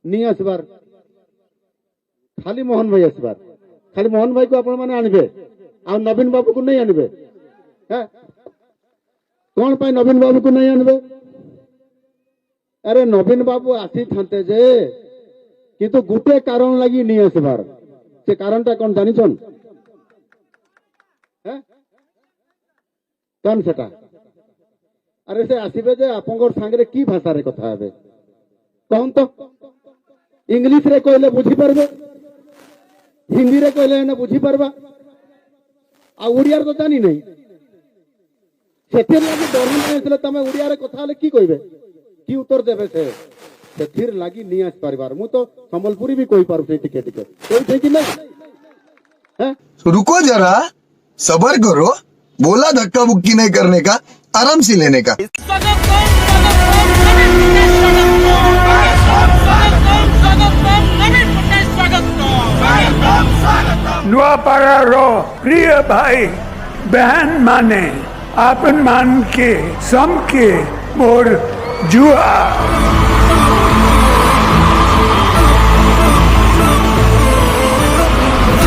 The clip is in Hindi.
नहीं आसबार खाली मोहन भाई आसबार खाली मोहन भाई को आपण माने आनबे आ नवीन बाबू को नहीं आनबे कौन पाई नवीन बाबू को नहीं आनबे अरे नवीन बाबू आसी थांते जे किंतु गुटे कारण लगी नहीं आसबार से कारणटा कौन जानिछन कौन सेटा अरे से आसबे जे आपंकर सांगरे की भाषा रे कथा हेबे कौन तो इंग्लिश रे कहले बुझी पारबे हिंदी रे कहले ना बुझी पारबा आ उड़िया तो जानी नहीं सेथिर लागी डर नहीं तमे उड़िया रे कथा ले की कहबे की उत्तर देबे से सेथिर लागी नहीं आस परिवार मु तो संबलपुरी भी कोई पारु टिके टिके कोई थे कि नहीं हैं रुको जरा सब्र करो बोला धक्का बुक्की नहीं करने का आराम से लेने का नुआपाड़ा प्रिय भाई बहन माने आपन मान के सम के मोर जुआ